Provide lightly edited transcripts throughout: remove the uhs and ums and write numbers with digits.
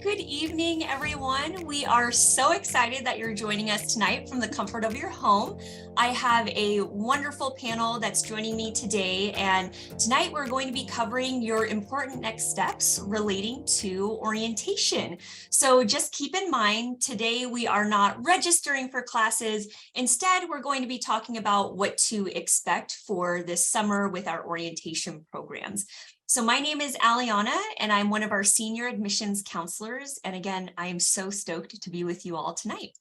Good evening, everyone. We are so excited that you're joining us tonight from the comfort of your home. I have a wonderful panel that's joining me today, and tonight we're going to be covering your important next steps relating to orientation. So just keep in mind, today we are not registering for classes. Instead, we're going to be talking about what to expect for this summer with our orientation programs. So my name is Aliana, and I'm one of our senior admissions counselors. And again, I am so stoked to be with you all tonight.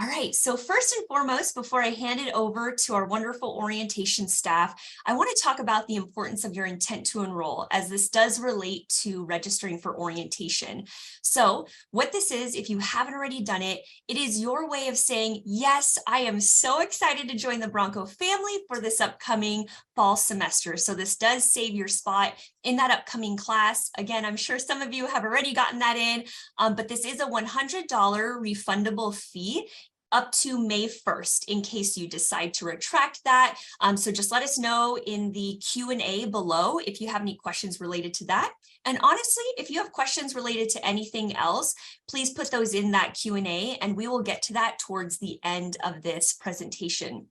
All right, so first and foremost, before I hand it over to our wonderful orientation staff, I want to talk about the importance of your intent to enroll, as this does relate to registering for orientation. So what this is, if you haven't already done it, it is your way of saying, yes, I am so excited to join the Bronco family for this upcoming fall semester. So this does save your spot in that upcoming class. Again, I'm sure some of you have already gotten that in, but this is a $100 refundable fee up to May 1st in case you decide to retract that. So just let us know in the Q&A below if you have any questions related to that. And honestly, if you have questions related to anything else, please put those in that Q&A and we will get to that towards the end of this presentation.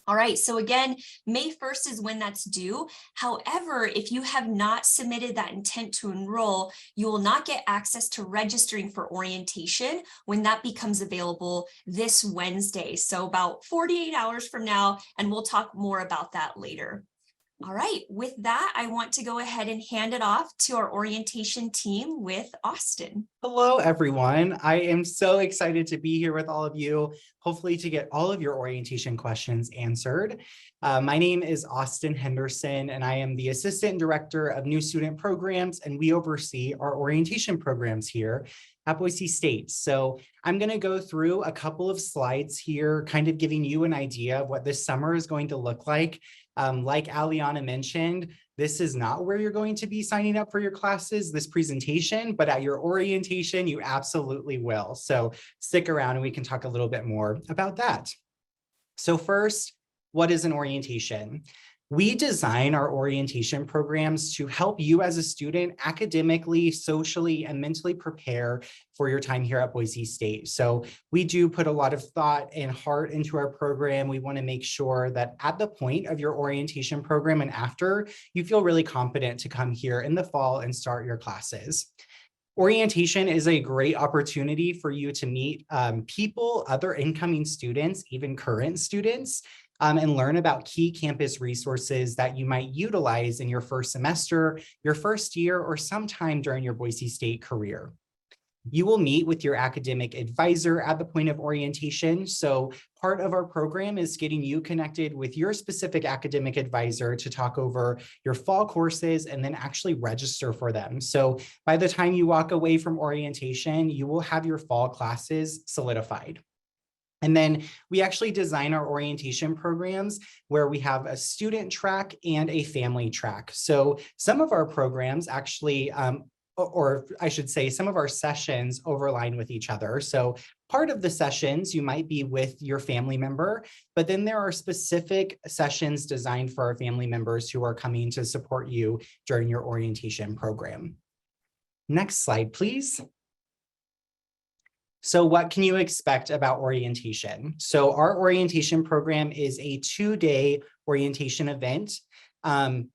All right, so again, May 1st is when that's due. However, if you have not submitted that intent to enroll, you will not get access to registering for orientation when that becomes available this Wednesday. So about 48 hours from now, and we'll talk more about that later. All right, with that, I want to go ahead and hand it off to our orientation team with Austin. Hello, everyone. I am so excited to be here with all of you, hopefully to get all of your orientation questions answered. My name is Austin Henderson, and I am the Assistant Director of New Student Programs, and we oversee our orientation programs here at Boise State. So I'm going to go through a couple of slides here, kind of giving you an idea of what this summer is going to look like. Like Aliana mentioned, this is not where you're going to be signing up for your classes, this presentation, but at your orientation, you absolutely will. So stick around and we can talk a little bit more about that. So first, what is an orientation? We design our orientation programs to help you as a student academically, socially, and mentally prepare for your time here at Boise State. So we do put a lot of thought and heart into our program. We want to make sure that at the point of your orientation program and after, you feel really confident to come here in the fall and start your classes. Orientation is a great opportunity for you to meet people, other incoming students, even current students, and learn about key campus resources that you might utilize in your first semester, your first year, or sometime during your Boise State career. You will meet with your academic advisor at the point of orientation. So part of our program is getting you connected with your specific academic advisor to talk over your fall courses and then actually register for them. So by the time you walk away from orientation, you will have your fall classes solidified. And then we actually design our orientation programs where we have a student track and a family track. So some of our programs actually, or I should say, some of our sessions overline with each other. So part of the sessions you might be with your family member, but then there are specific sessions designed for our family members who are coming to support you during your orientation program. Next slide, please. So what can you expect about orientation? So our orientation program is a 2-day orientation event.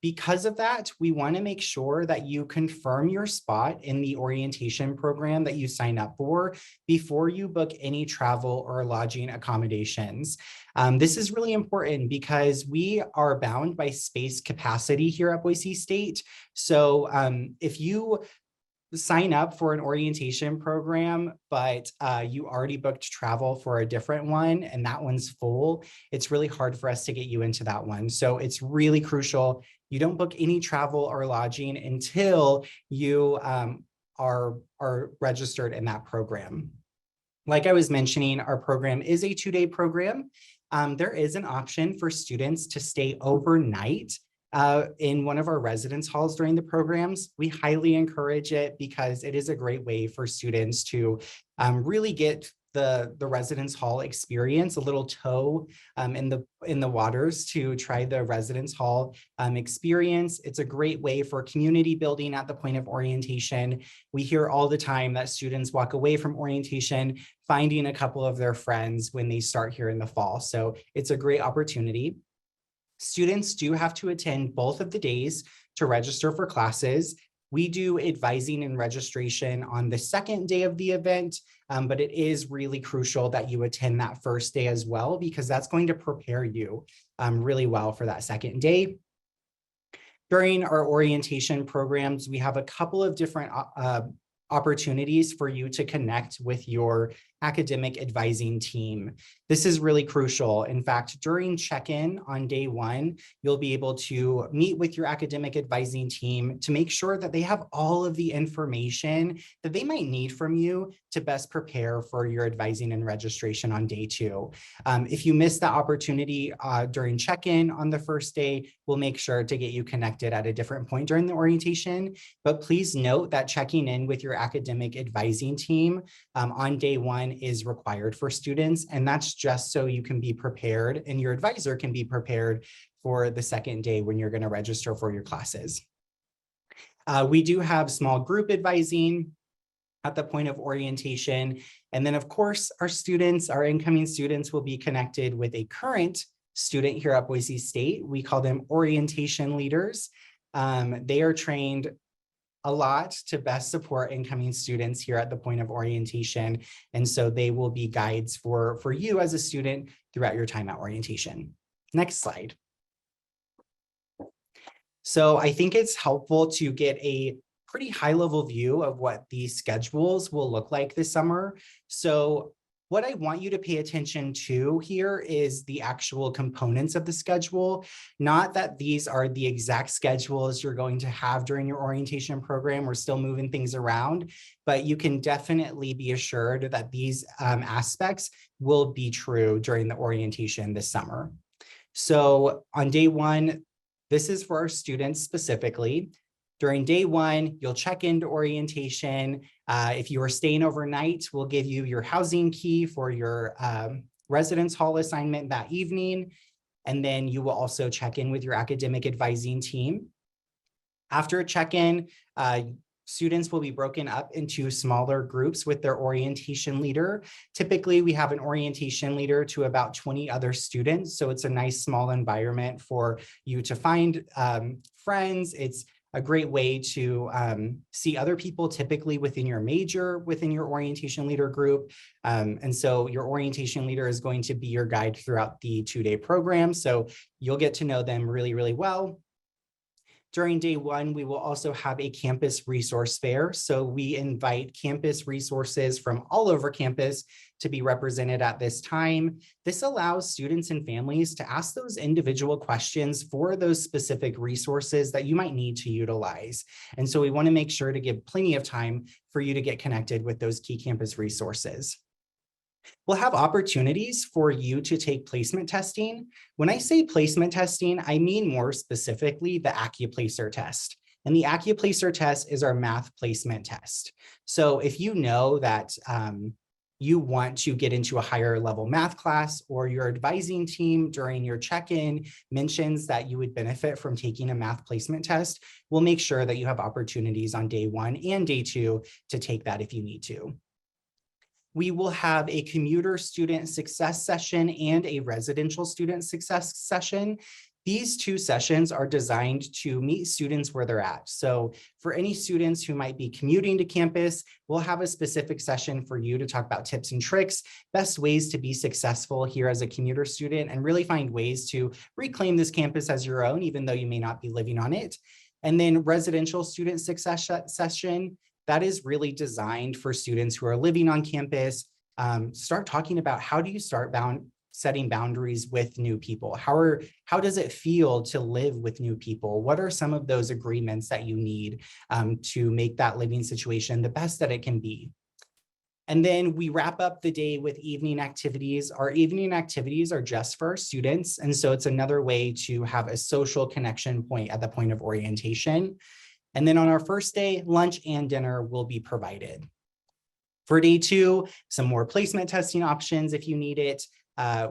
Because of that, we want to make sure that you confirm your spot in the orientation program that you sign up for before you book any travel or lodging accommodations. This is really important because we are bound by space capacity here at Boise State. So if you sign up for an orientation program, but you already booked travel for a different one and that one's full, it's really hard for us to get you into that one. So it's really crucial you don't book any travel or lodging until you are registered in that program. Like I was mentioning, our program is a 2-day program. There is an option for students to stay overnight in one of our residence halls during the programs. We highly encourage it because it is a great way for students to really get the residence hall experience, a little toe in the waters to try the residence hall experience. It's a great way for community building at the point of orientation. We hear all the time that students walk away from orientation finding a couple of their friends when they start here in the fall. So it's a great opportunity. Students do have to attend both of the days to register for classes. We do advising and registration on the second day of the event, but it is really crucial that you attend that first day as well, because that's going to prepare you really well for that second day. During our orientation programs, we have a couple of different opportunities for you to connect with your academic advising team. This is really crucial. In fact, during check-in on day one, you'll be able to meet with your academic advising team to make sure that they have all of the information that they might need from you to best prepare for your advising and registration on day two. If you miss that opportunity during check-in on the first day, we'll make sure to get you connected at a different point during the orientation. But please note that checking in with your academic advising team on day one is required for students, and that's just so you can be prepared and your advisor can be prepared for the second day when you're going to register for your classes. We do have small group advising at the point of orientation, and then of course our incoming students will be connected with a current student here at Boise State. We call them orientation leaders. They are trained a lot to best support incoming students here at the point of orientation. And so they will be guides for you as a student throughout your time at orientation. Next slide. So I think it's helpful to get a pretty high level view of what these schedules will look like this summer. So what I want you to pay attention to here is the actual components of the schedule, not that these are the exact schedules you're going to have during your orientation program. We're still moving things around, but you can definitely be assured that these aspects will be true during the orientation this summer. So on day one, this is for our students specifically. During day one, you'll check into orientation. If you are staying overnight, we'll give you your housing key for your residence hall assignment that evening. And then you will also check in with your academic advising team. After a check-in, students will be broken up into smaller groups with their orientation leader. Typically, we have an orientation leader to about 20 other students. So it's a nice small environment for you to find friends. It's a great way to see other people typically within your major, within your orientation leader group. And so your orientation leader is going to be your guide throughout the two-day program. So you'll get to know them really, really well. During day one, we will also have a campus resource fair. So we invite campus resources from all over campus to be represented at this time. This allows students and families to ask those individual questions for those specific resources that you might need to utilize. And so we want to make sure to give plenty of time for you to get connected with those key campus resources. We'll have opportunities for you to take placement testing. When I say placement testing, I mean more specifically the AccuPlacer test. And the AccuPlacer test is our math placement test. So if you know that you want to get into a higher level math class, or your advising team during your check-in mentions that you would benefit from taking a math placement test, we'll make sure that you have opportunities on day one and day two to take that if you need to. We will have a commuter student success session and a residential student success session. These two sessions are designed to meet students where they're at. So for any students who might be commuting to campus, we'll have a specific session for you to talk about tips and tricks, best ways to be successful here as a commuter student, and really find ways to reclaim this campus as your own, even though you may not be living on it. And then residential student success session, that is really designed for students who are living on campus. Start talking about how do you start setting boundaries with new people? How does it feel to live with new people? What are some of those agreements that you need to make that living situation the best that it can be? And then we wrap up the day with evening activities. Our evening activities are just for our students. And so it's another way to have a social connection point at the point of orientation. And then on our first day, lunch and dinner will be provided. For day 2, some more placement testing options if you need it.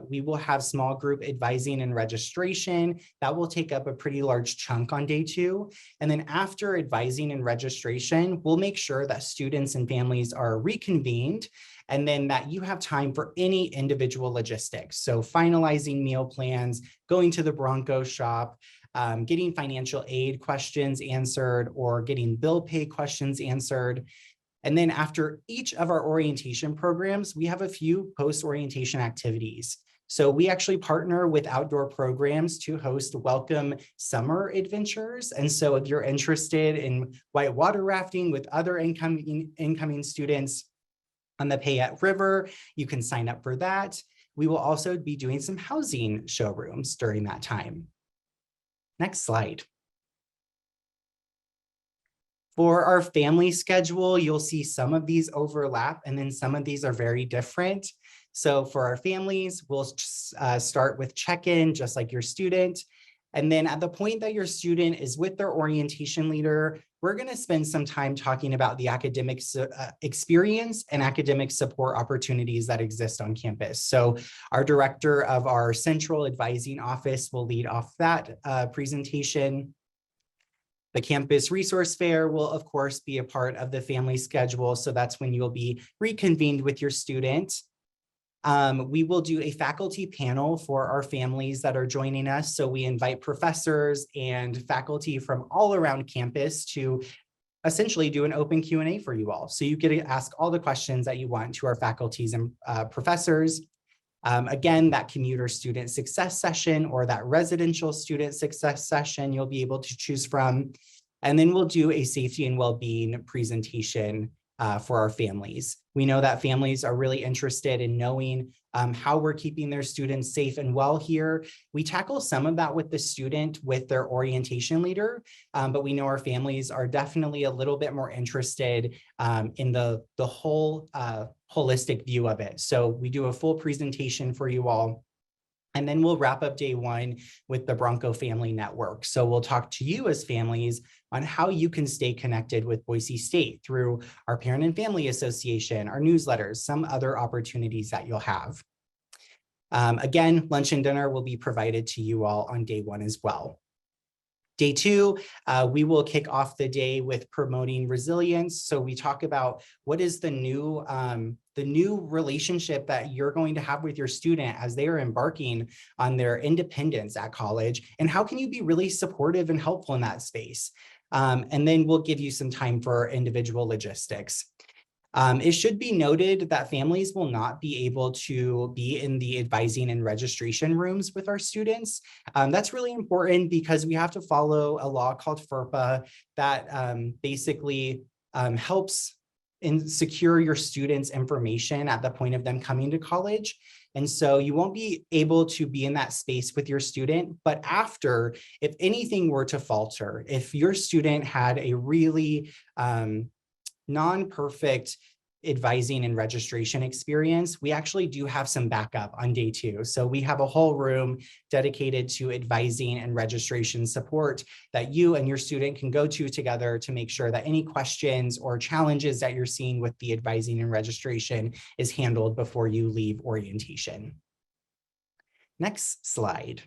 We will have small group advising and registration. That will take up a pretty large chunk on day 2. And then after advising and registration, we'll make sure that students and families are reconvened and then that you have time for any individual logistics. So finalizing meal plans, going to the Bronco shop, getting financial aid questions answered, or getting bill pay questions answered. And then after each of our orientation programs, we have a few post-orientation activities. So we actually partner with outdoor programs to host welcome summer adventures. And so if you're interested in whitewater rafting with other incoming students on the Payette River, you can sign up for that. We will also be doing some housing showrooms during that time. Next slide. For our family schedule, you'll see some of these overlap and then some of these are very different. So for our families, we'll start with check-in, just like your student. And then at the point that your student is with their orientation leader, we're going to spend some time talking about the academic experience and academic support opportunities that exist on campus. So our director of our central advising office will lead off that presentation. The campus resource fair will, of course, be a part of the family schedule. So that's when you'll be reconvened with your student. We will do a faculty panel for our families that are joining us. So we invite professors and faculty from all around campus to essentially do an open Q&A for you all. So you get to ask all the questions that you want to our faculties and professors. Again, that commuter student success session or that residential student success session you'll be able to choose from. And then we'll do a safety and well-being presentation for our families. We know that families are really interested in knowing how we're keeping their students safe and well here. We tackle some of that with the student with their orientation leader, but we know our families are definitely a little bit more interested in the whole holistic view of it. So we do a full presentation for you all. And then we'll wrap up day 1 with the Bronco Family Network. So we'll talk to you as families on how you can stay connected with Boise State through our Parent and Family Association, our newsletters, some other opportunities that you'll have. Again, lunch and dinner will be provided to you all on day 1 as well. Day 2, we will kick off the day with promoting resilience. So we talk about what is the new relationship that you're going to have with your student as they are embarking on their independence at college, and how can you be really supportive and helpful in that space? And then we'll give you some time for individual logistics. It should be noted that families will not be able to be in the advising and registration rooms with our students. That's really important because we have to follow a law called FERPA that basically helps secure your students' information at the point of them coming to college. And so you won't be able to be in that space with your student, but after, if anything were to falter, if your student had a really non-perfect advising and registration experience, we actually do have some backup on day 2. So we have a whole room dedicated to advising and registration support that you and your student can go to together to make sure that any questions or challenges that you're seeing with the advising and registration is handled before you leave orientation. Next slide.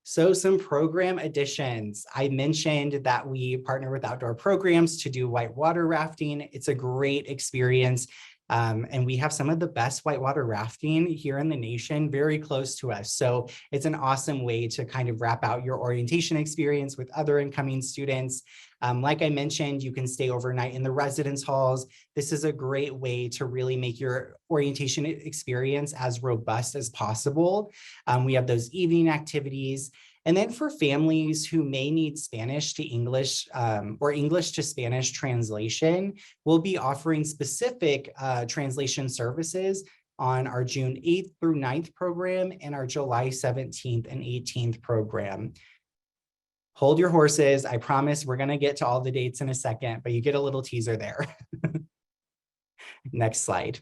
So some program additions. I mentioned that we partner with outdoor programs to do whitewater rafting. It's a great experience. And we have some of the best whitewater rafting here in the nation, very close to us. So it's an awesome way to kind of wrap out your orientation experience with other incoming students. Like I mentioned, you can stay overnight in the residence halls. This is a great way to really make your orientation experience as robust as possible. We have those evening activities. And then for families who may need Spanish to English or English to Spanish translation, we'll be offering specific translation services on our June 8th through 9th program and our July 17th and 18th program. Hold your horses. I promise we're going to get to all the dates in a second, but you get a little teaser there. Next slide.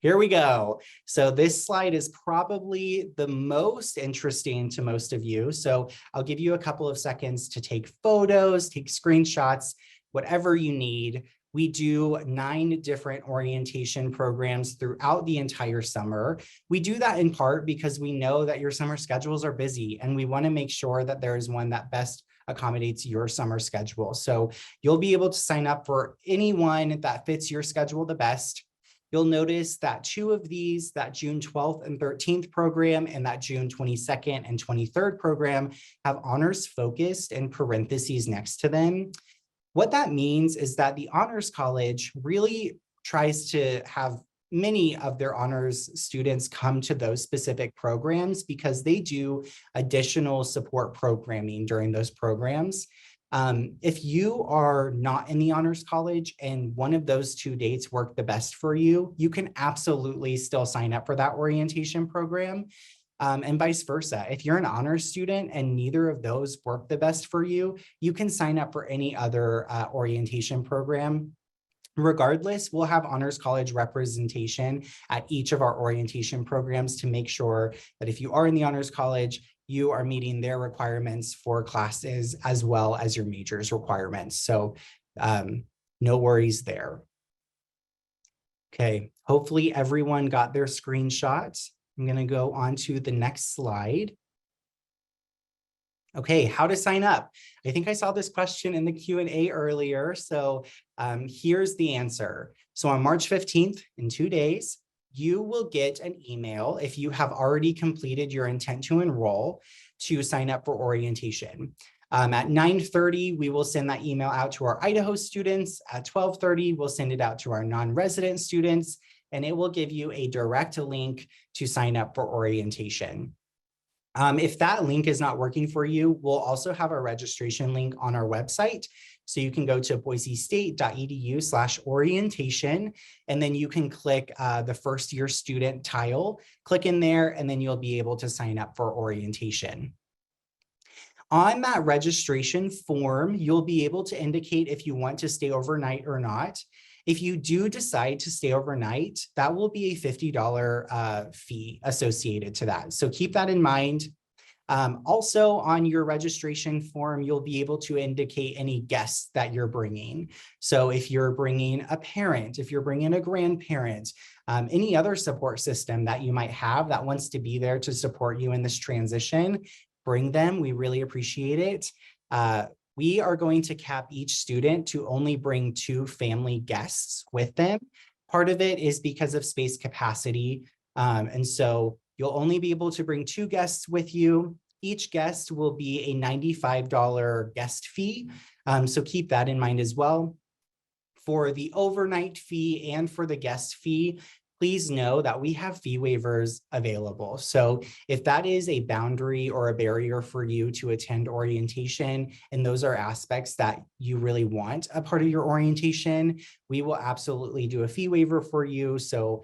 Here we go. So this slide is probably the most interesting to most of you. So I'll give you a couple of seconds to take photos, take screenshots. whatever you need. We do 9 different orientation programs throughout the entire summer. We do that in part because we know that your summer schedules are busy, and we want to make sure that there is one that best accommodates your summer schedule. So you'll be able to sign up for any one that fits your schedule the best. You'll notice that 2 of these, that June 12th and 13th program and that June 22nd and 23rd program, have honors focused in parentheses next to them. What that means is that the Honors College really tries to have many of their honors students come to those specific programs because they do additional support programming during those programs. If you are not in the Honors College and one of those 2 dates work the best for you, you can absolutely still sign up for that orientation program. And vice versa. If you're an honors student and neither of those work the best for you, you can sign up for any other orientation program. Regardless, we'll have Honors College representation at each of our orientation programs to make sure that if you are in the Honors College, you are meeting their requirements for classes as well as your major's requirements. So no worries there. Okay, hopefully everyone got their screenshots. I'm going to go on to the next slide. Okay, how to sign up. I think I saw this question in the Q&A earlier. So here's the answer. So on March 15th, in 2 days, you will get an email if you have already completed your intent to enroll to sign up for orientation. At 9:30, we will send that email out to our Idaho students. At 12:30, we'll send it out to our non-resident students, and it will give you a direct link to sign up for orientation. If that link is not working for you, we'll also have a registration link on our website. So you can go to boisestate.edu/orientation, and then you can click the first year student tile, click in there, and then you'll be able to sign up for orientation. On that registration form, you'll be able to indicate if you want to stay overnight or not. If you do decide to stay overnight, that will be a $50 fee associated to that. So keep that in mind. Also on your registration form, you'll be able to indicate any guests that you're bringing. So if you're bringing a parent, if you're bringing a grandparent, any other support system that you might have that wants to be there to support you in this transition, bring them. We really appreciate it. We are going to cap each student to only bring 2 family guests with them. Part of it is because of space capacity. And so you'll only be able to bring 2 guests with you. Each guest will be a $95 guest fee. So keep that in mind as well. For the overnight fee and for the guest fee, please know that we have fee waivers available. So if that is a boundary or a barrier for you to attend orientation, and those are aspects that you really want a part of your orientation, we will absolutely do a fee waiver for you. So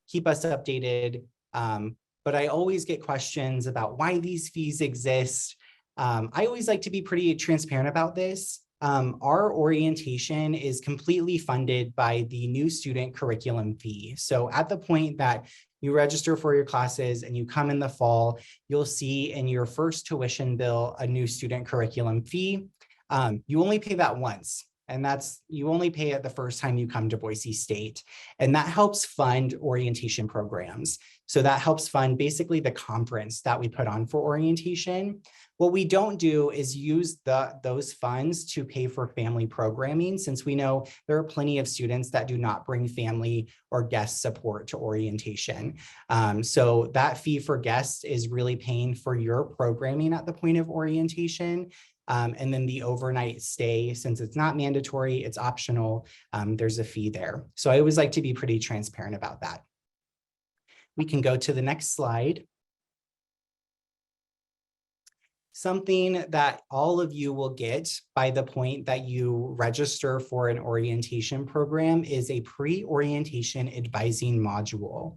keep us updated. But I always get questions about why these fees exist. I always like to be pretty transparent about this. Our orientation is completely funded by the new student curriculum fee. So at the point that you register for your classes and you come in the fall, you'll see in your first tuition bill a new student curriculum fee. You only pay that once, and you only pay it the first time you come to Boise State. And that helps fund orientation programs. So that helps fund basically the conference that we put on for orientation. What we don't do is use those funds to pay for family programming, since we know there are plenty of students that do not bring family or guest support to orientation. So that fee for guests is really paying for your programming at the point of orientation. And then the overnight stay, since it's not mandatory, it's optional, there's a fee there. So I always like to be pretty transparent about that. We can go to the next slide. Something that all of you will get by the point that you register for an orientation program is a pre-orientation advising module.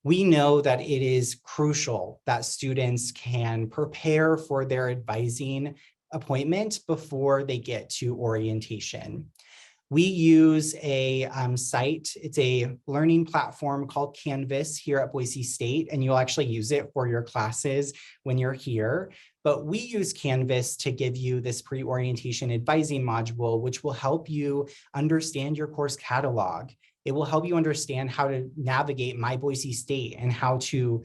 We know that it is crucial that students can prepare for their advising appointment before they get to orientation. We use a site, it's a learning platform called Canvas here at Boise State, and you'll actually use it for your classes when you're here. but we use Canvas to give you this pre-orientation advising module, which will help you understand your course catalog. It will help you understand how to navigate My Boise State and how to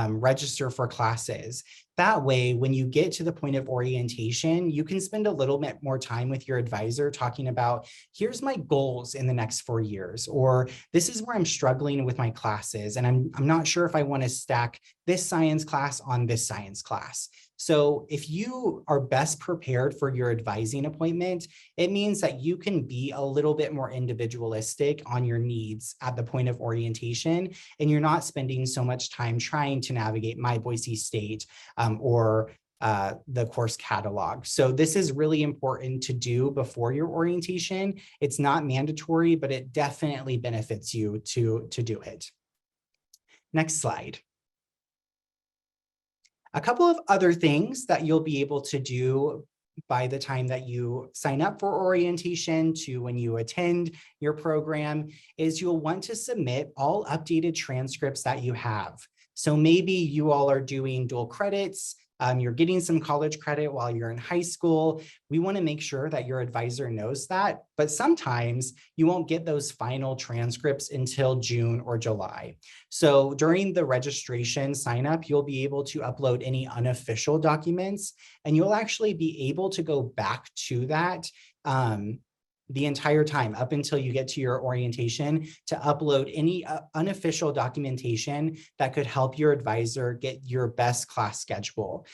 register for classes. That way, when you get to the point of orientation, you can spend a little bit more time with your advisor talking about, here's my goals in the next 4 years, or this is where I'm struggling with my classes, and I'm not sure if I want to stack this science class on this science class. So if you are best prepared for your advising appointment, it means that you can be a little bit more individualistic on your needs at the point of orientation, and you're not spending so much time trying to navigate My Boise State or the course catalog. So this is really important to do before your orientation. It's not mandatory, but it definitely benefits you to do it. Next slide. A couple of other things that you'll be able to do by the time that you sign up for orientation to when you attend your program is you'll want to submit all updated transcripts that you have. So maybe you all are doing dual credits, you're getting some college credit while you're in high school. We want to make sure that your advisor knows that, but sometimes you won't get those final transcripts until June or July. So during the registration sign up, you'll be able to upload any unofficial documents, and you'll actually be able to go back to that the entire time up until you get to your orientation to upload any unofficial documentation that could help your advisor get your best class schedule.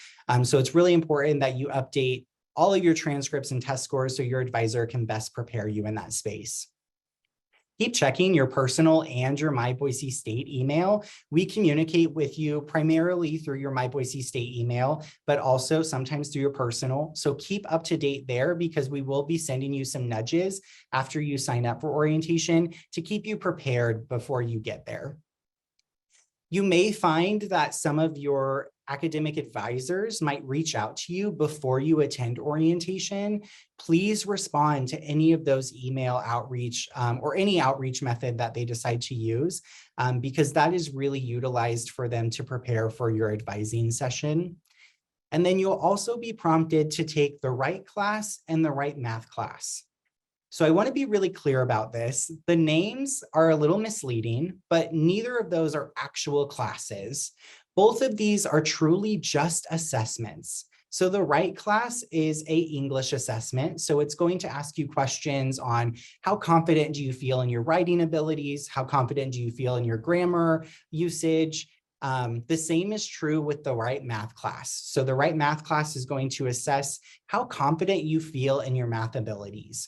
So it's really important that you update all of your transcripts and test scores so your advisor can best prepare you in that space. Keep checking your personal and your My Boise State email. We communicate with you primarily through your My Boise State email, but also sometimes through your personal. So keep up to date there because we will be sending you some nudges after you sign up for orientation to keep you prepared before you get there. You may find that some of your academic advisors might reach out to you before you attend orientation. Please respond to any of those email outreach or any outreach method that they decide to use, because that is really utilized for them to prepare for your advising session. And then you'll also be prompted to take the right class and the right math class. So I want to be really clear about this. The names are a little misleading, but neither of those are actual classes. Both of these are truly just assessments. So the right class is an English assessment. So it's going to ask you questions on how confident do you feel in your writing abilities? How confident do you feel in your grammar usage? The same is true with the right math class. So the right math class is going to assess how confident you feel in your math abilities.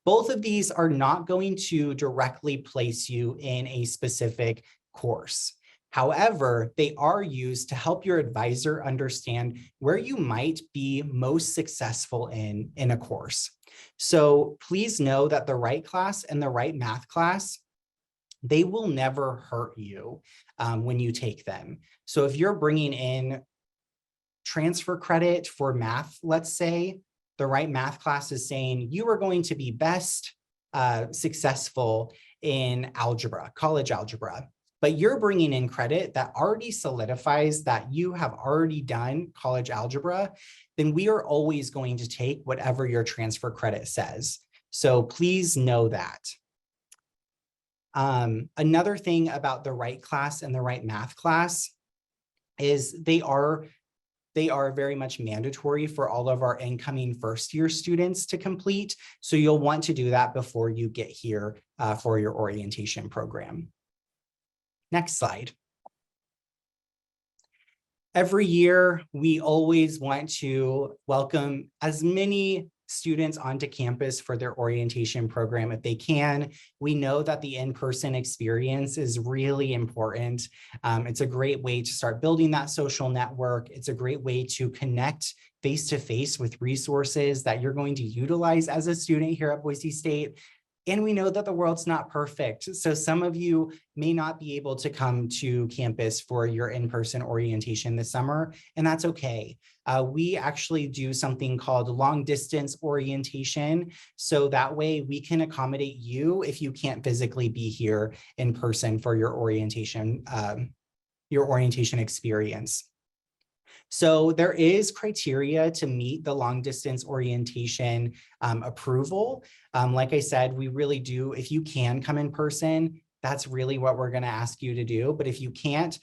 Both of these are not going to directly place you in a specific course. However, they are used to help your advisor understand where you might be most successful in a course. So please know that the right class and the right math class, they will never hurt you when you take them. So if you're bringing in transfer credit for math, let's say, the right math class is saying you are going to be best successful in algebra, college algebra, but you're bringing in credit that already solidifies that you have already done college algebra, then we are always going to take whatever your transfer credit says. So please know that. Another thing about the right class and the right math class is they are very much mandatory for all of our incoming first-year students to complete. So you'll want to do that before you get here for your orientation program. Next slide. Every year, we always want to welcome as many students onto campus for their orientation program if they can. We know that the in-person experience is really important. It's a great way to start building that social network. It's a great way to connect face-to-face with resources that you're going to utilize as a student here at Boise State. And we know that the world's not perfect. So some of you may not be able to come to campus for your in-person orientation this summer, and that's okay. We actually do something called long distance orientation. So that way we can accommodate you if you can't physically be here in person for your orientation experience. So there is criteria to meet the long distance orientation approval. Like I said, we really do, if you can come in person, that's really what we're going to ask you to do. But if you can't,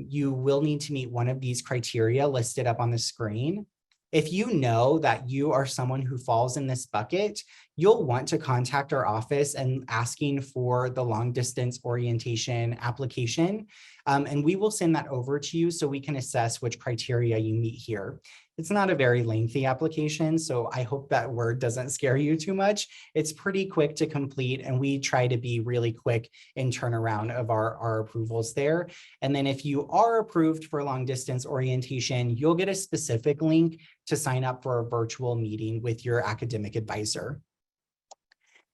you will need to meet one of these criteria listed up on the screen. If you know that you are someone who falls in this bucket, you'll want to contact our office and asking for the long distance orientation application. And we will send that over to you so we can assess which criteria you meet here. It's not a very lengthy application, so I hope that word doesn't scare you too much. It's pretty quick to complete, and we try to be really quick in turnaround of our approvals there. And then if you are approved for long distance orientation, you'll get a specific link to sign up for a virtual meeting with your academic advisor.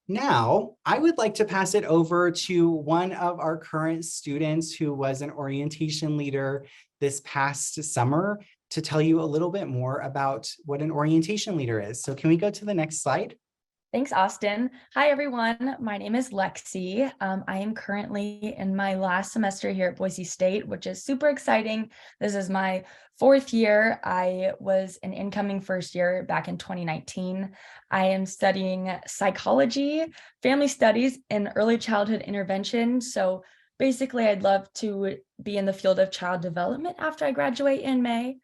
Now, I would like to pass it over to one of our current students who was an orientation leader this past summer to tell you a little bit more about what an orientation leader is. So can we go to the next slide? Thanks, Austin. Hi, everyone. My name is Lexi. I am currently in my last semester here at Boise State, which is super exciting. This is my 4th year. I was an incoming first year back in 2019. I am studying psychology, family studies, and early childhood intervention. So basically, I'd love to be in the field of child development after I graduate in May.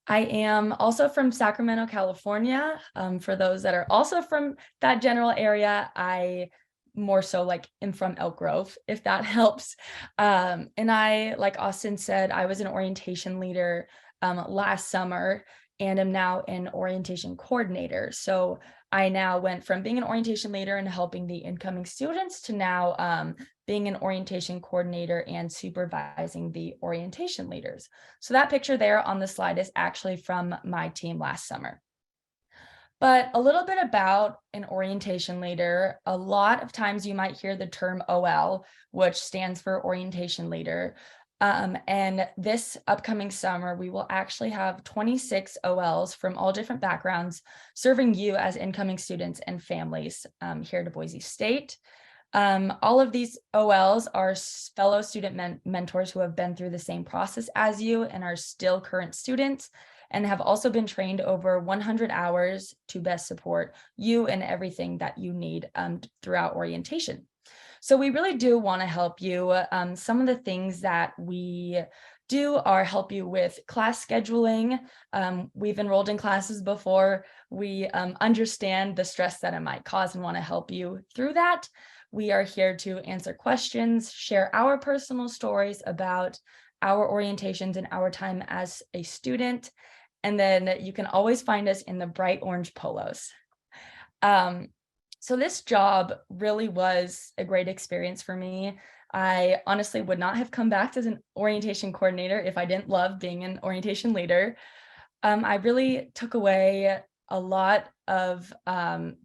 I am also from Sacramento, California. For those that are also from that general area, I more so am from Elk Grove, if that helps. And I, like Austin said, I was an orientation leader last summer and am now an orientation coordinator. So I now went from being an orientation leader and helping the incoming students to now being an orientation coordinator and supervising the orientation leaders. So that picture there on the slide is actually from my team last summer. But a little bit about an orientation leader. A lot of times you might hear the term OL, which stands for orientation leader. And this upcoming summer, we will actually have 26 OLs from all different backgrounds serving you as incoming students and families here at Boise State. All of these OLs are fellow student mentors who have been through the same process as you and are still current students and have also been trained over 100 hours to best support you and everything that you need throughout orientation. So we really do want to help you. Some of the things that we do are help you with class scheduling. We've enrolled in classes before. We understand the stress that it might cause and want to help you through that. We are here to answer questions, share our personal stories about our orientations and our time as a student. And then you can always find us in the bright orange polos. So this job really was a great experience for me. I honestly would not have come back as an orientation coordinator if I didn't love being an orientation leader. I really took away a lot of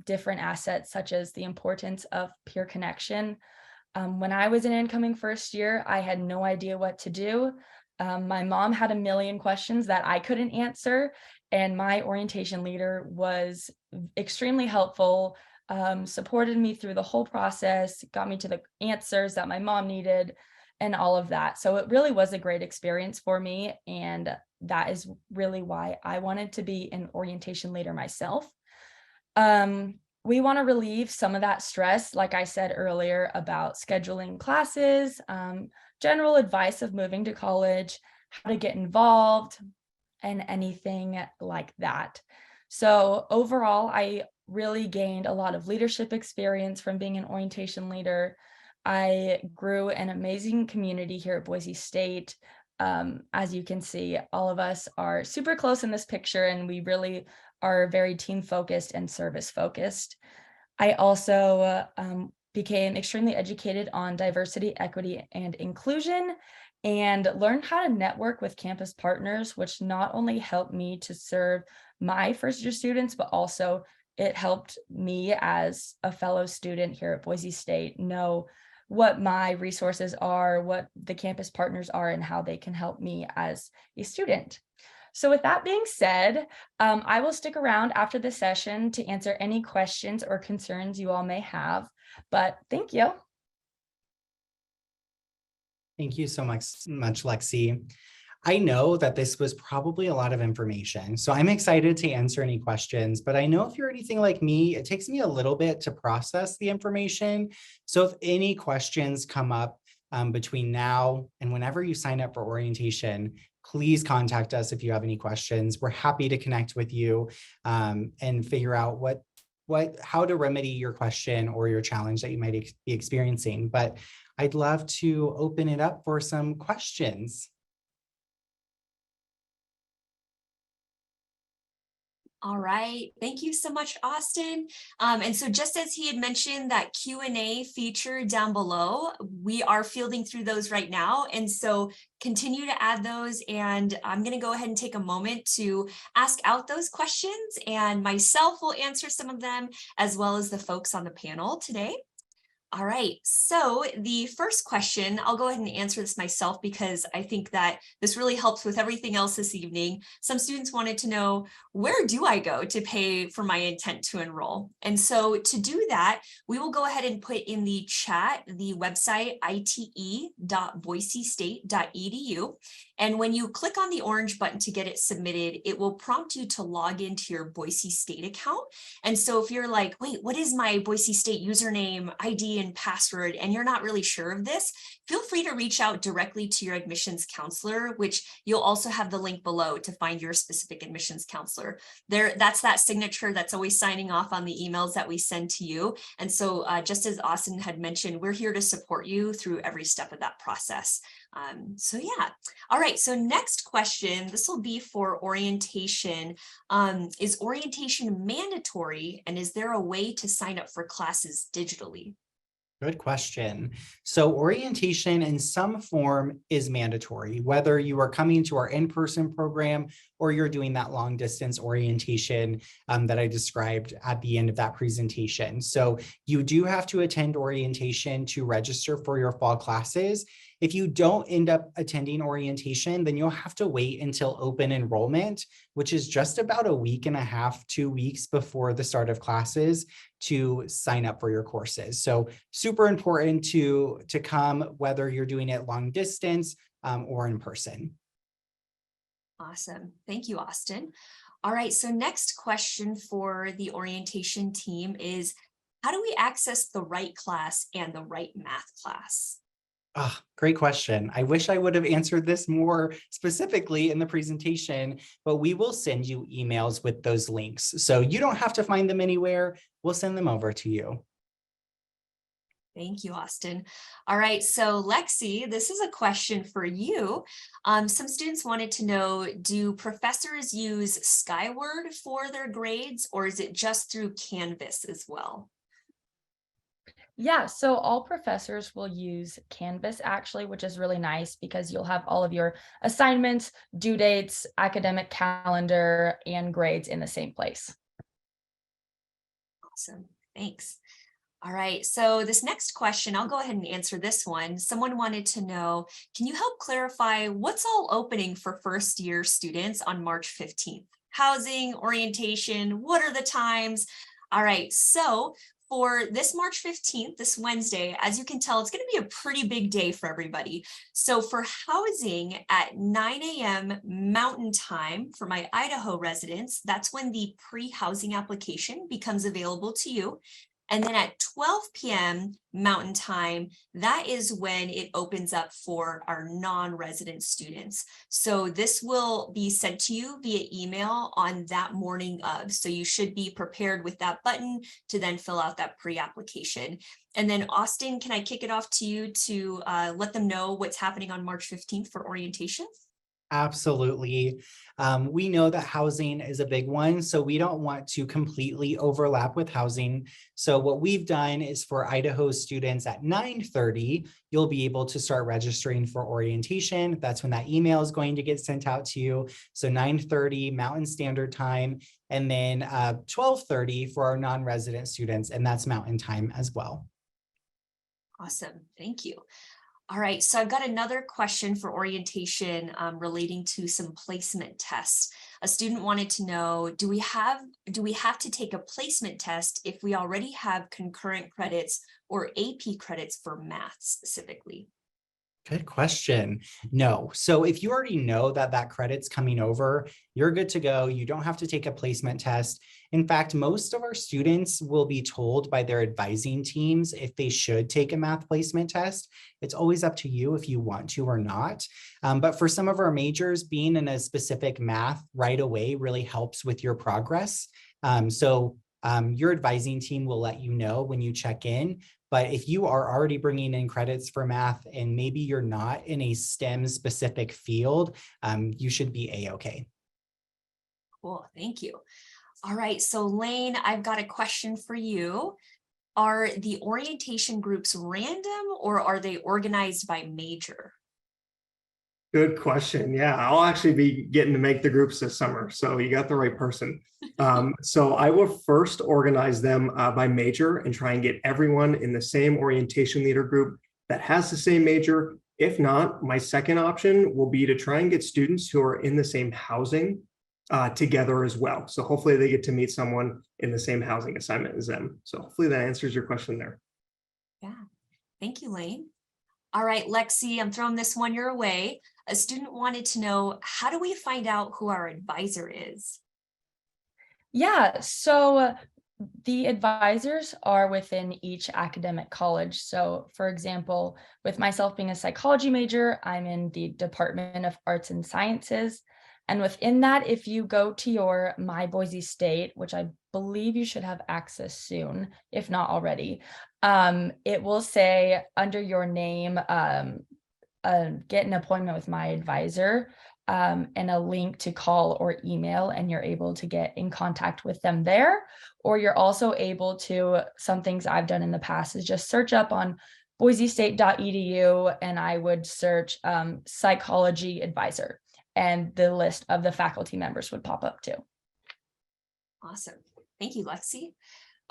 different assets, such as the importance of peer connection. When I was an incoming first year, I had no idea what to do. My mom had a million questions that I couldn't answer, and my orientation leader was extremely helpful, supported me through the whole process, got me to the answers that my mom needed, and all of that. So it really was a great experience for me, and that is really why I wanted to be an orientation leader myself. We want to relieve some of that stress, like I said earlier, about scheduling classes, general advice of moving to college, how to get involved, and anything like that. So overall, I really gained a lot of leadership experience from being an orientation leader. I grew an amazing community here at Boise State. As you can see, all of us are super close in this picture, and we really are very team focused and service focused. I also became extremely educated on diversity, equity, and inclusion, and learned how to network with campus partners, which not only helped me to serve my first year students, but also it helped me as a fellow student here at Boise State know what my resources are, what the campus partners are, and how they can help me as a student. So with that being said, I will stick around after the session to answer any questions or concerns you all may have, but thank you. Thank you so much, Lexi. I know that this was probably a lot of information, so I'm excited to answer any questions, but I know if you're anything like me, it takes me a little bit to process the information. So if any questions come up between now and whenever you sign up for orientation, please contact us if you have any questions. We're happy to connect with you and figure out how to remedy your question or your challenge that you might be experiencing. But I'd love to open it up for some questions. All right, thank you so much, Austin. And so just as he had mentioned that Q&A feature down below, we are fielding through those right now. And so continue to add those. And I'm going to go ahead and take a moment to ask out those questions, and myself will answer some of them as well as the folks on the panel today. All right, so the first question, I'll go ahead and answer this myself because I think that this really helps with everything else this evening. Some students wanted to know, where do I go to pay for my intent to enroll? And so to do that, we will go ahead and put in the chat the website ite.boisestate.edu. And when you click on the orange button to get it submitted, it will prompt you to log into your Boise State account. And so if you're like, wait, what is my Boise State username, ID, and password, and you're not really sure of this, feel free to reach out directly to your admissions counselor, which you'll also have the link below to find your specific admissions counselor. That's that signature that's always signing off on the emails that we send to you. And so just as Austin had mentioned, we're here to support you through every step of that process. So yeah. All right, so next question, this will be for orientation. Is orientation mandatory, and is there a way to sign up for classes digitally? Good question. So orientation in some form is mandatory, whether you are coming to our in-person program or you're doing that long distance orientation that I described at the end of that presentation. So you do have to attend orientation to register for your fall classes. If you don't end up attending orientation, then you'll have to wait until open enrollment, which is just about a week and a half, 2 weeks before the start of classes, to sign up for your courses. So super important to come, whether you're doing it long distance or in person. Awesome. Thank you, Austin. All right, so next question for the orientation team is, how do we access the right class and the right math class? Oh, great question. I wish I would have answered this more specifically in the presentation, but we will send you emails with those links. So you don't have to find them anywhere. We'll send them over to you. Thank you, Austin. All right, so Lexi, this is a question for you. Some students wanted to know, do professors use Skyward for their grades, or is it just through Canvas as well? Yeah, so all professors will use Canvas actually, which is really nice because you'll have all of your assignments, due dates, academic calendar, and grades in the same place. Awesome, thanks. All right, so this next question, I'll go ahead and answer this one. Someone wanted to know, can you help clarify what's all opening for first year students on March 15th? Housing, orientation, what are the times? All right, so for this March 15th, this Wednesday, as you can tell, it's going to be a pretty big day for everybody. So for housing at 9 a.m. Mountain Time for my Idaho residents, that's when the pre-housing application becomes available to you. And then at 12 p.m. Mountain Time, that is when it opens up for our non-resident students. So this will be sent to you via email on that morning of. So you should be prepared with that button to then fill out that pre-application. And then Austin, can I kick it off to you to let them know what's happening on March 15th for orientation? Absolutely. We know that housing is a big one, so we don't want to completely overlap with housing. So what we've done is for Idaho students at 9:30, you'll be able to start registering for orientation. That's when that email is going to get sent out to you. So 9:30 Mountain Standard Time, and then 12:30 for our non-resident students, and that's Mountain Time as well. Awesome, thank you. All right, so I've got another question for orientation relating to some placement tests. A student wanted to know, do we have to take a placement test if we already have concurrent credits or AP credits for math specifically? Good question. No. So if you already know that that credit's coming over, you're good to go. You don't have to take a placement test. In fact, most of our students will be told by their advising teams if they should take a math placement test. It's always up to you if you want to or not. But for some of our majors, being in a specific math right away really helps with your progress. Your advising team will let you know when you check in. But if you are already bringing in credits for math and maybe you're not in a STEM specific field, you should be a-okay. Cool, thank you. All right, so Lane, I've got a question for you. Are the orientation groups random or are they organized by major? Good question. Yeah, I'll actually be getting to make the groups this summer. So you got the right person. So I will first organize them by major and try and get everyone in the same orientation leader group that has the same major. If not, my second option will be to try and get students who are in the same housing together as well. So hopefully they get to meet someone in the same housing assignment as them. So hopefully that answers your question there. Yeah, thank you, Lane. All right, Lexi, I'm throwing this one your way. A student wanted to know, how do we find out who our advisor is? Yeah, so the advisors are within each academic college. So for example, with myself being a psychology major, I'm in the Department of Arts and Sciences. And within that, if you go to your My Boise State, which I believe you should have access soon, if not already, it will say under your name, get an appointment with my advisor, and a link to call or email, and you're able to get in contact with them there. Or you're also able to, some things I've done in the past is just search up on boisestate.edu, and I would search psychology advisor, and the list of the faculty members would pop up too. Awesome. Thank you, Lexi.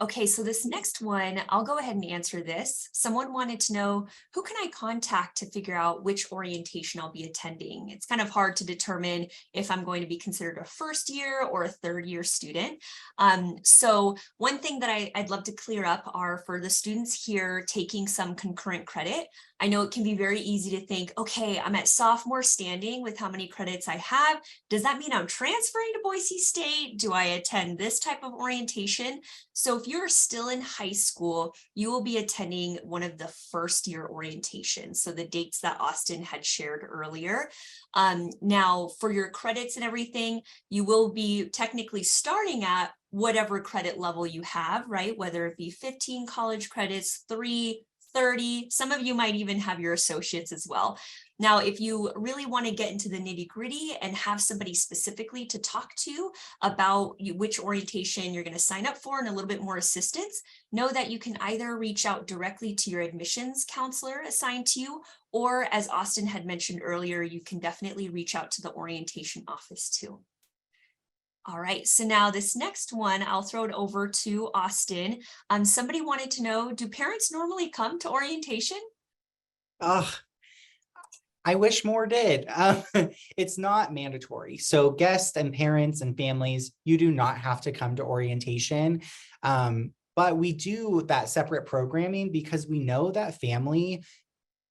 Okay, so this next one, I'll go ahead and answer this. Someone wanted to know, who can I contact to figure out which orientation I'll be attending? It's kind of hard to determine if I'm going to be considered a first year or a third year student. So one thing that I'd love to clear up are for the students here taking some concurrent credit. I know it can be very easy to think, okay, I'm at sophomore standing with how many credits I have. Does that mean I'm transferring to Boise State? Do I attend this type of orientation? So if you're still in high school, you will be attending one of the first year orientations. So the dates that Austin had shared earlier. Now for your credits and everything, you will be technically starting at whatever credit level you have, right? Whether it be 15 college credits, 3, 30, some of you might even have your associates as well. Now, if you really want to get into the nitty-gritty and have somebody specifically to talk to about which orientation you're going to sign up for and a little bit more assistance, know that you can either reach out directly to your admissions counselor assigned to you, or as Austin had mentioned earlier, you can definitely reach out to the orientation office too. All right, so now this next one, I'll throw it over to Austin. Somebody wanted to know, do parents normally come to orientation? I wish more did. It's not mandatory. So guests and parents and families, you do not have to come to orientation. But we do that separate programming because we know that family,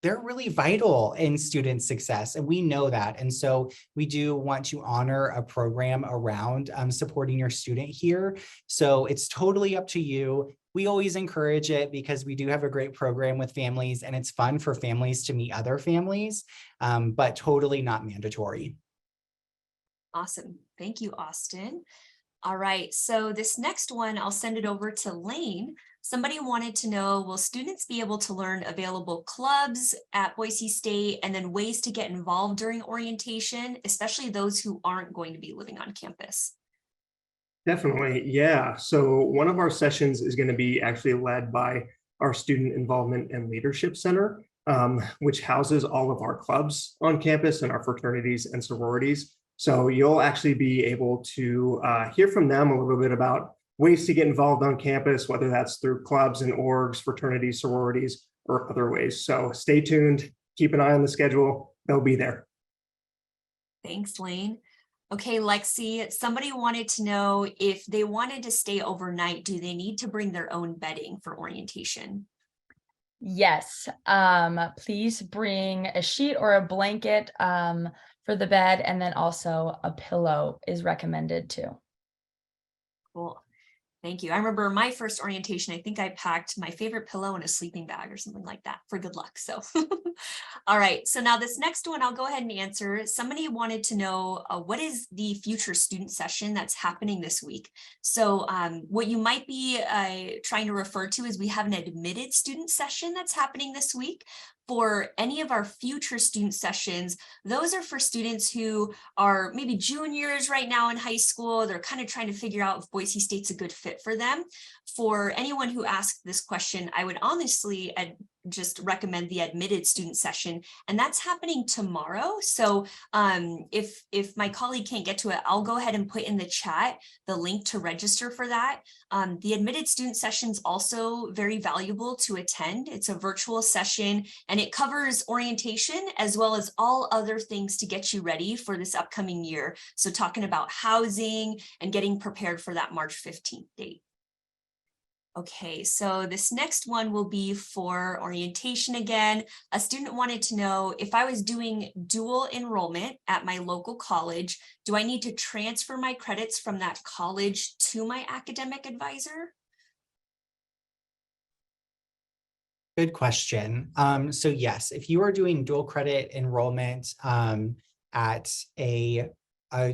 they're really vital in student success, and we know that. And so we do want to honor a program around supporting your student here. So it's totally up to you. We always encourage it because we do have a great program with families, and it's fun for families to meet other families, but totally not mandatory. Awesome. Thank you, Austin. All right, so this next one, I'll send it over to Lane. Somebody wanted to know, will students be able to learn available clubs at Boise State and then ways to get involved during orientation, especially those who aren't going to be living on campus? Definitely, yeah. So one of our sessions is going to be actually led by our Student Involvement and Leadership Center, which houses all of our clubs on campus and our fraternities and sororities. So you'll actually be able to hear from them a little bit about ways to get involved on campus, whether that's through clubs and orgs, fraternities, sororities, or other ways. So stay tuned, keep an eye on the schedule, they'll be there. Thanks, Lane. Okay, Lexi, somebody wanted to know if they wanted to stay overnight, do they need to bring their own bedding for orientation? Yes, please bring a sheet or a blanket for the bed, and then also a pillow is recommended too. Cool. Thank you. I remember my first orientation, I think I packed my favorite pillow and a sleeping bag or something like that for good luck. So, all right. So now this next one, I'll go ahead and answer. Somebody wanted to know what is the future student session that's happening this week? So what you might be trying to refer to is we have an admitted student session that's happening this week. For any of our future student sessions, those are for students who are maybe juniors right now in high school. They're kind of trying to figure out if Boise State's a good fit for them. For anyone who asked this question, I would honestly just recommend the admitted student session, and that's happening tomorrow. So if my colleague can't get to it, I'll go ahead and put in the chat the link to register for that. The admitted student session is also very valuable to attend. It's a virtual session and it covers orientation as well as all other things to get you ready for this upcoming year. So talking about housing and getting prepared for that March 15th date. Okay, so this next one will be for orientation again. A student wanted to know if I was doing dual enrollment at my local college, do I need to transfer my credits from that college to my academic advisor? Good question. So yes, if you are doing dual credit enrollment at a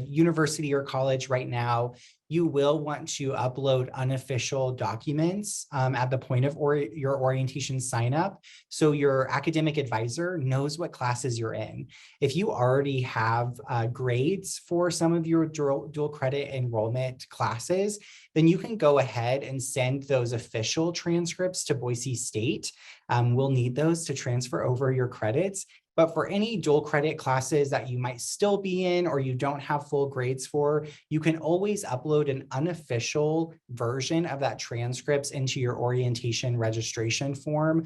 university or college right now, you will want to upload unofficial documents at the point of your orientation sign up. So your academic advisor knows what classes you're in. If you already have grades for some of your dual credit enrollment classes, then you can go ahead and send those official transcripts to Boise State. We'll need those to transfer over your credits. But for any dual credit classes that you might still be in or you don't have full grades for, you can always upload an unofficial version of that transcripts into your orientation registration form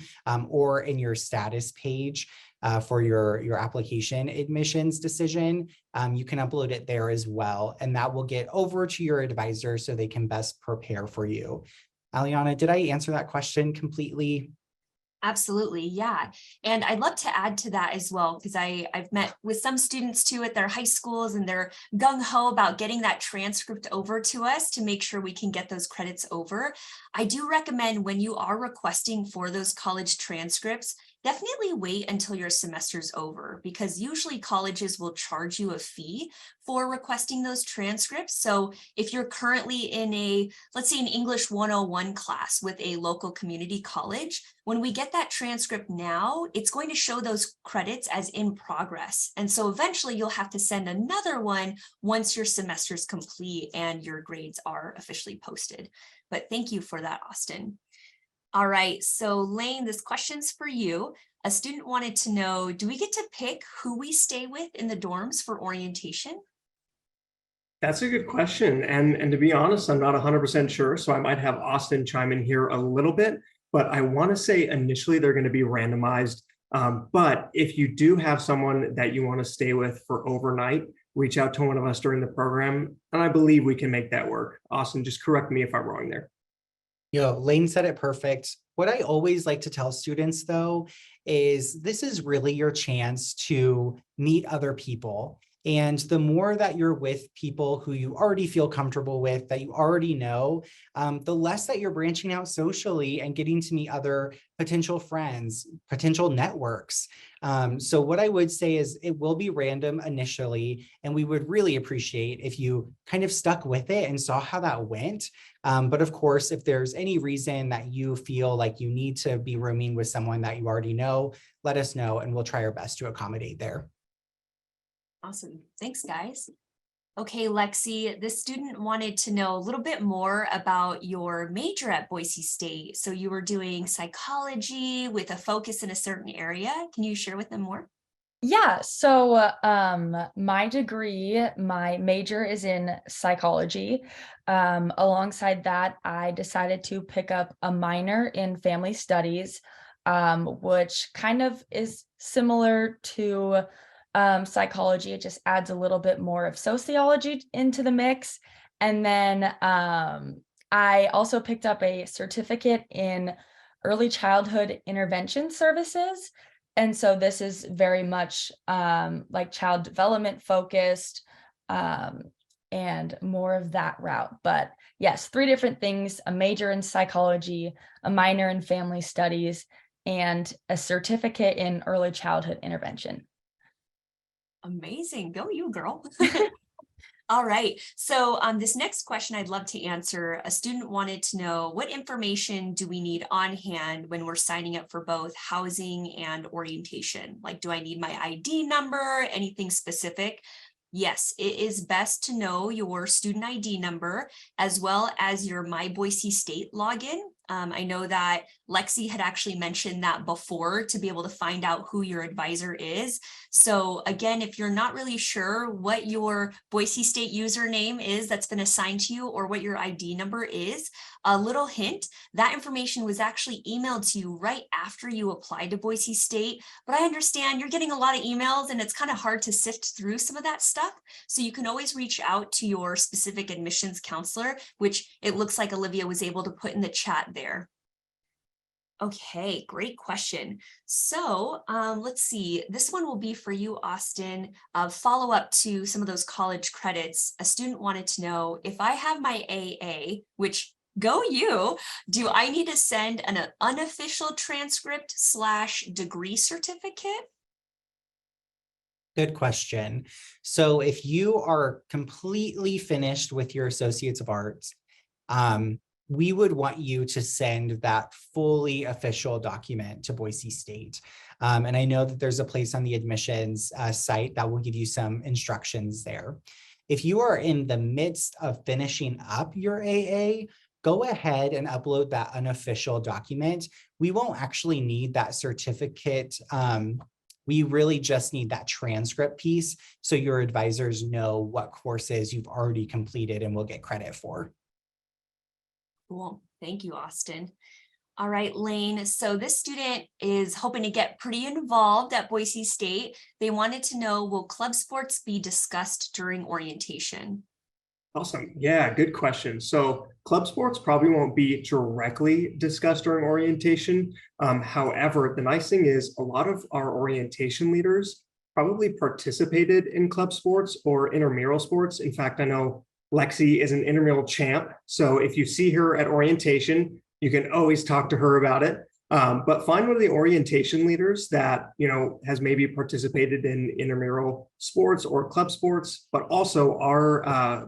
or in your status page for your application admissions decision. You can upload it there as well, and that will get over to your advisor so they can best prepare for you. Aliana, did I answer that question completely? Absolutely, yeah. And I'd love to add to that as well, because I've met with some students too at their high schools and they're gung-ho about getting that transcript over to us to make sure we can get those credits over. I do recommend when you are requesting for those college transcripts, definitely wait until your semester's over, because usually colleges will charge you a fee for requesting those transcripts. So if you're currently in let's say an English 101 class with a local community college, when we get that transcript now, it's going to show those credits as in progress. And so eventually you'll have to send another one once your semester's complete and your grades are officially posted. But thank you for that, Austin. All right, so Lane, this question's for you. A student wanted to know, do we get to pick who we stay with in the dorms for orientation? That's a good question. And to be honest, I'm not 100% sure. So I might have Austin chime in here a little bit, but I want to say initially they're going to be randomized. But if you do have someone that you want to stay with for overnight, reach out to one of us during the program. And I believe we can make that work. Austin, just correct me if I'm wrong there. Lane said it perfect. What I always like to tell students, though, is this is really your chance to meet other people. And the more that you're with people who you already feel comfortable with, that you already know, the less that you're branching out socially and getting to meet other potential friends, potential networks. So what I would say is it will be random initially, and we would really appreciate if you kind of stuck with it and saw how that went. But of course, if there's any reason that you feel like you need to be rooming with someone that you already know, let us know and we'll try our best to accommodate there. Awesome. Thanks, guys. Okay, Lexi, this student wanted to know a little bit more about your major at Boise State. So you were doing psychology with a focus in a certain area. Can you share with them more? Yeah, so my degree, my major is in psychology. Alongside that, I decided to pick up a minor in family studies, which kind of is similar to psychology. It just adds a little bit more of sociology into the mix. And then I also picked up a certificate in early childhood intervention services. And so this is very much like child development focused and more of that route. But yes, 3 different things: a major in psychology, a minor in family studies, and a certificate in early childhood intervention. Amazing. Go you, girl. All right. So this next question I'd love to answer. A student wanted to know, what information do we need on hand when we're signing up for both housing and orientation? Like, do I need my ID number, anything specific? Yes, it is best to know your student ID number as well as your My Boise State login. I know that Lexi had actually mentioned that before, to be able to find out who your advisor is. So again, if you're not really sure what your Boise State username is that's been assigned to you, or what your ID number is, a little hint, that information was actually emailed to you right after you applied to Boise State. But I understand you're getting a lot of emails and it's kind of hard to sift through some of that stuff. So you can always reach out to your specific admissions counselor, which it looks like Olivia was able to put in the chat there. Okay, great question. So let's see, this one will be for you, Austin. Follow up to some of those college credits. A student wanted to know, if I have my AA, which go you, do I need to send an unofficial transcript / degree certificate? Good question. So if you are completely finished with your Associates of Arts, we would want you to send that fully official document to Boise State. And I know that there's a place on the admissions site that will give you some instructions there. If you are in the midst of finishing up your AA, go ahead and upload that unofficial document. We won't actually need that certificate. We really just need that transcript piece, so your advisors know what courses you've already completed and will get credit for. Cool. Thank you, Austin. All right, Lane. So this student is hoping to get pretty involved at Boise State. They wanted to know, will club sports be discussed during orientation? Awesome. Yeah, good question. So club sports probably won't be directly discussed during orientation. However, the nice thing is a lot of our orientation leaders probably participated in club sports or intramural sports. In fact, I know Lexi is an intramural champ. So if you see her at orientation, you can always talk to her about it. But find one of the orientation leaders that, has maybe participated in intramural sports or club sports, but also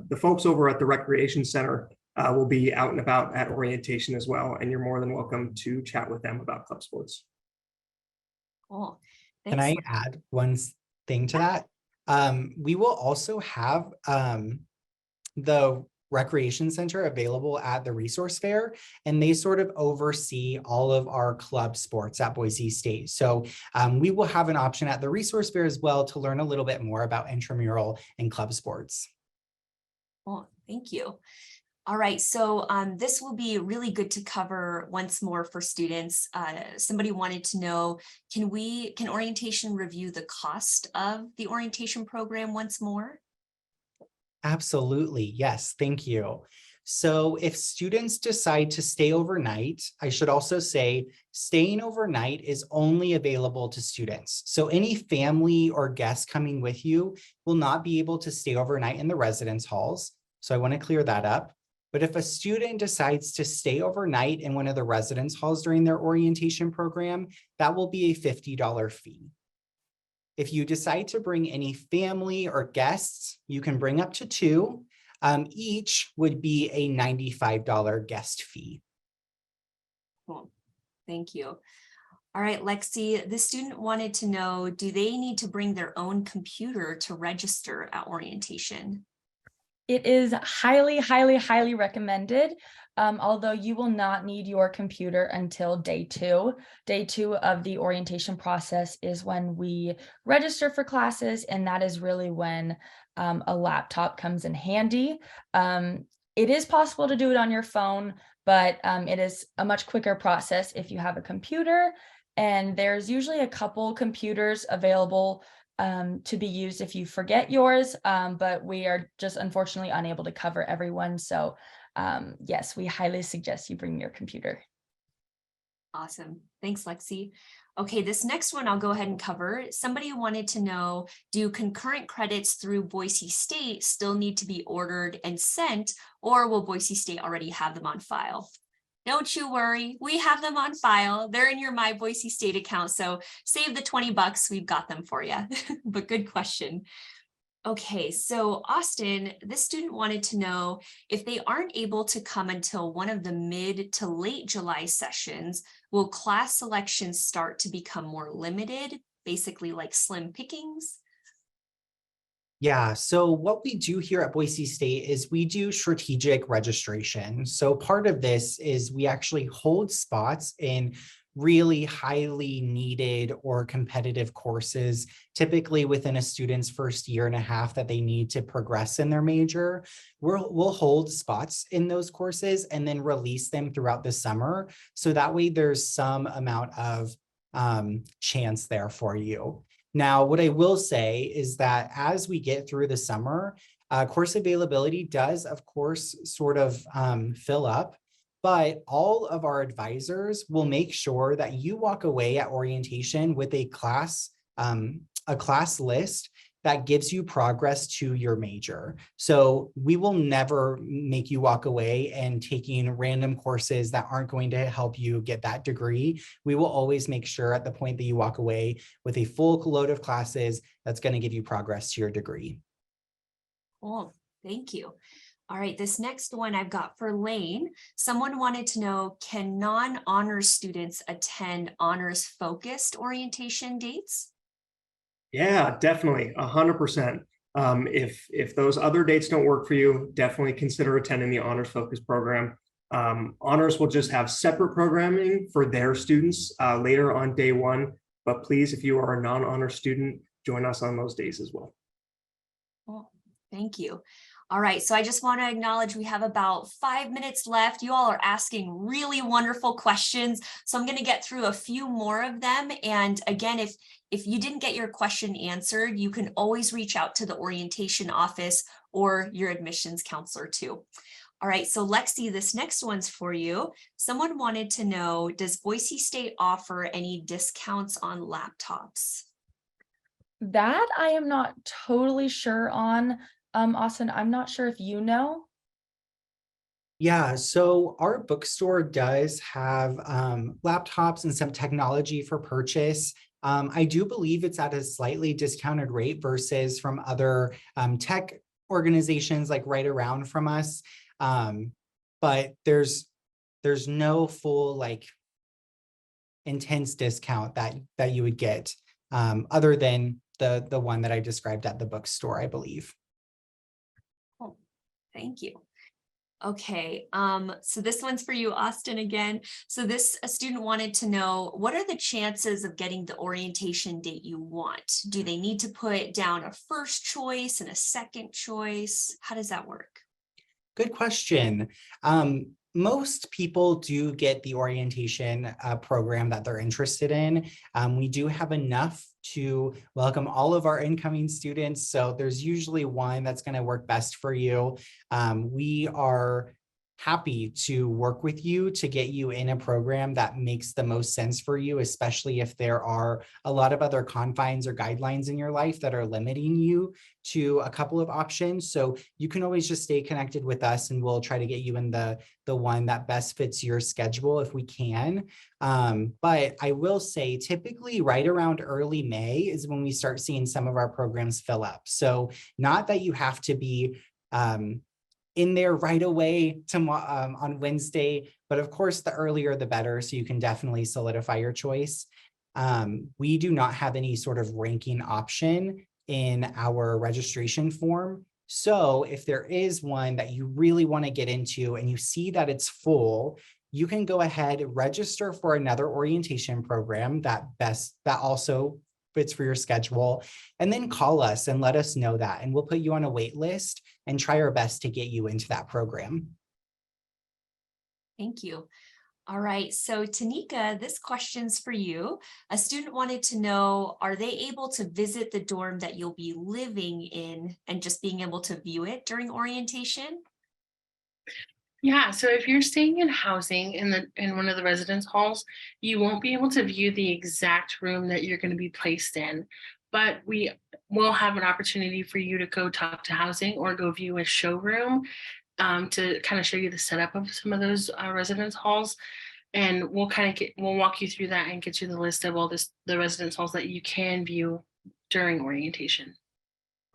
the folks over at the recreation center will be out and about at orientation as well. And you're more than welcome to chat with them about club sports. Cool. Can I add one thing to that? We will also have the recreation center available at the resource fair, and they sort of oversee all of our club sports at Boise State. So we will have an option at the resource fair as well to learn a little bit more about intramural and club sports. Well, thank you. All right, so this will be really good to cover once more for students. Somebody wanted to know, can orientation review the cost of the orientation program once more? Absolutely. Yes. Thank you. So if students decide to stay overnight, I should also say staying overnight is only available to students. So any family or guests coming with you will not be able to stay overnight in the residence halls. So I want to clear that up. But if a student decides to stay overnight in one of the residence halls during their orientation program, that will be a $50 fee. If you decide to bring any family or guests, you can bring up to 2. Each would be a $95 guest fee. Cool. Thank you. All right, Lexi, the student wanted to know, do they need to bring their own computer to register at orientation? It is highly, highly, highly recommended, although you will not need your computer until day 2. Day 2 of the orientation process is when we register for classes, and that is really when a laptop comes in handy. It is possible to do it on your phone, but it is a much quicker process if you have a computer, and there's usually a couple computers available to be used if you forget yours, but we are just unfortunately unable to cover everyone. So yes, we highly suggest you bring your computer. Awesome. Thanks, Lexi. Okay, this next one I'll go ahead and cover. Somebody wanted to know, do concurrent credits through Boise State still need to be ordered and sent, or will Boise State already have them on file? Don't you worry, we have them on file. They're in your My Boise State account, so save the $20, we've got them for you. But good question. Okay, so Austin, this student wanted to know if they aren't able to come until one of the mid to late July sessions, will class selections start to become more limited, basically like slim pickings? Yeah, so what we do here at Boise State is we do strategic registration. So part of this is we actually hold spots in really highly needed or competitive courses, typically within a student's first year and a half that they need to progress in their major. We'll hold spots in those courses and then release them throughout the summer. So that way there's some amount of chance there for you. Now, what I will say is that as we get through the summer, course availability does, of course, sort of fill up. But all of our advisors will make sure that you walk away at orientation with a class list that gives you progress to your major. So we will never make you walk away and taking random courses that aren't going to help you get that degree. We will always make sure at the point that you walk away with a full load of classes that's going to give you progress to your degree. Cool, thank you. All right, this next one I've got for Lane. Someone wanted to know, can non-honors students attend honors-focused orientation dates? Yeah, definitely, 100%. If those other dates don't work for you, definitely consider attending the honors focus program. Honors will just have separate programming for their students later on day one, but please, if you are a non-honor student, join us on those days as well. Cool, thank you. All right, so I just want to acknowledge we have about 5 minutes left. You all are asking really wonderful questions, so I'm going to get through a few more of them. And again, if you didn't get your question answered, you can always reach out to the orientation office or your admissions counselor too. All right, so Lexi, this next one's for you. Someone wanted to know, does Boise State offer any discounts on laptops? That I am not totally sure on. Austin, I'm not sure if you know. Yeah, so our bookstore does have laptops and some technology for purchase. I do believe it's at a slightly discounted rate versus from other tech organizations like right around from us. But there's no full like intense discount that you would get other than the one that I described at the bookstore, I believe. Oh, thank you. Okay, so this one's for you, Austin, again. So a student wanted to know, what are the chances of getting the orientation date you want? Do they need to put down a first choice and a second choice? How does that work? Good question. Most people do get the orientation program that they're interested in. We do have enough to welcome all of our incoming students. So there's usually one that's going to work best for you. We are happy to work with you to get you in a program that makes the most sense for you, especially if there are a lot of other confines or guidelines in your life that are limiting you to a couple of options. So you can always just stay connected with us and we'll try to get you in the one that best fits your schedule if we can. But I will say typically right around early May is when we start seeing some of our programs fill up. So not that you have to be in there right away on Wednesday, but of course the earlier the better, so you can definitely solidify your choice. We do not have any sort of ranking option in our registration form. So if there is one that you really want to get into and you see that it's full, you can go ahead, register for another orientation program that also fits for your schedule, and then call us and let us know that, and we'll put you on a wait list and try our best to get you into that program. Thank you. All right, so Tanika, this question's for you. A student wanted to know, are they able to visit the dorm that you'll be living in and just being able to view it during orientation? Yeah, so if you're staying in housing in one of the residence halls, you won't be able to view the exact room that you're going to be placed in, but we will have an opportunity for you to go talk to housing or go view a showroom to kind of show you the setup of some of those residence halls, and we'll walk you through that and get you the list of all the residence halls that you can view during orientation.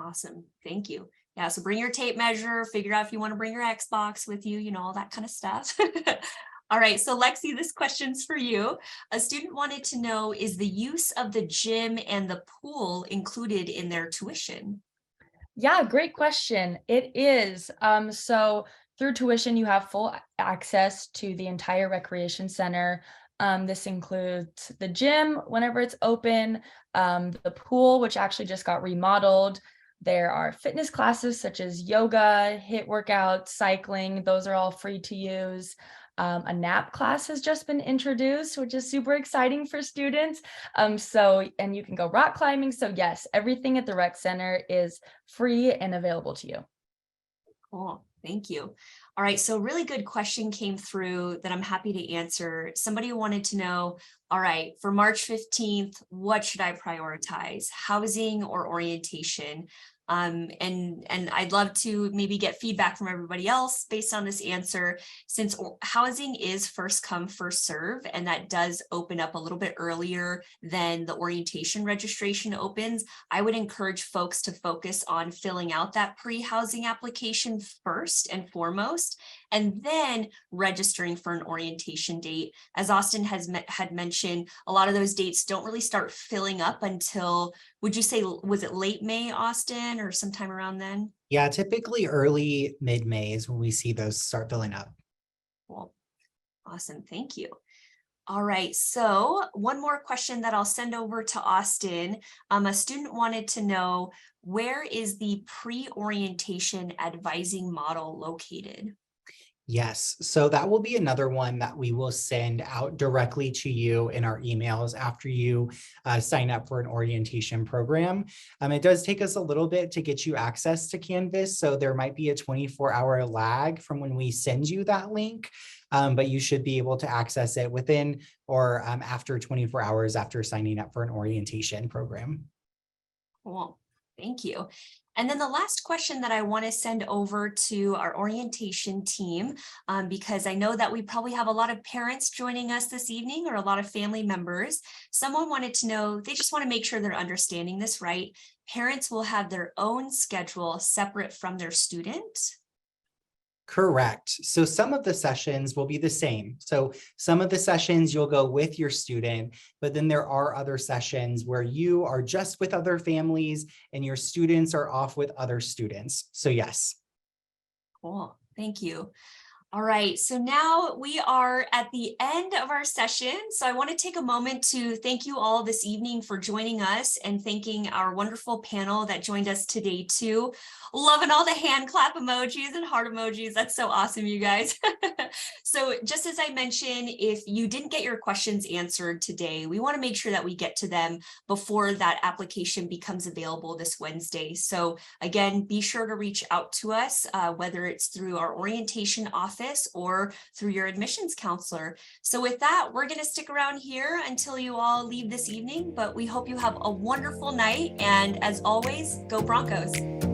Awesome. Thank you. Yeah, so bring your tape measure, figure out if you want to bring your Xbox with you, all that kind of stuff. All right, so Lexi, this question's for you. A student wanted to know, is the use of the gym and the pool included in their tuition? Yeah, great question. It is. So through tuition, you have full access to the entire recreation center. This includes the gym whenever it's open, the pool, which actually just got remodeled. There are fitness classes such as yoga, HIIT workouts, cycling. Those are all free to use. A nap class has just been introduced, which is super exciting for students. And you can go rock climbing. So yes, everything at the rec center is free and available to you. Cool. Thank you. All right. So really good question came through that I'm happy to answer. Somebody wanted to know, all right, for March 15th, what should I prioritize, housing or orientation? And I'd love to maybe get feedback from everybody else based on this answer, since housing is first come, first serve, and that does open up a little bit earlier than the orientation registration opens. I would encourage folks to focus on filling out that pre-housing application first and foremost, and then registering for an orientation date. As Austin had mentioned, a lot of those dates don't really start filling up until, would you say, was it late May, Austin, or sometime around then? Yeah, typically early mid-May is when we see those start filling up. Cool. Awesome. Thank you. All right. So one more question that I'll send over to Austin. A student wanted to know, where is the pre-orientation advising model located? Yes, so that will be another one that we will send out directly to you in our emails after you sign up for an orientation program. It does take us a little bit to get you access to Canvas, so there might be a 24-hour lag from when we send you that link, but you should be able to access it within or after 24 hours after signing up for an orientation program. Cool. Thank you. And then the last question that I want to send over to our orientation team, because I know that we probably have a lot of parents joining us this evening or a lot of family members. Someone wanted to know, they just want to make sure they're understanding this right. Parents will have their own schedule separate from their student. Correct. So some of the sessions will be the same. So some of the sessions you'll go with your student, but then there are other sessions where you are just with other families and your students are off with other students. So yes. Cool. Thank you. All right, so now we are at the end of our session. So I want to take a moment to thank you all this evening for joining us and thanking our wonderful panel that joined us today too. Loving all the hand clap emojis and heart emojis. That's so awesome, you guys. So just as I mentioned, if you didn't get your questions answered today, we want to make sure that we get to them before that application becomes available this Wednesday. So again, be sure to reach out to us, whether it's through our orientation office or through your admissions counselor. So with that, we're going to stick around here until you all leave this evening, but we hope you have a wonderful night. And as always, go Broncos.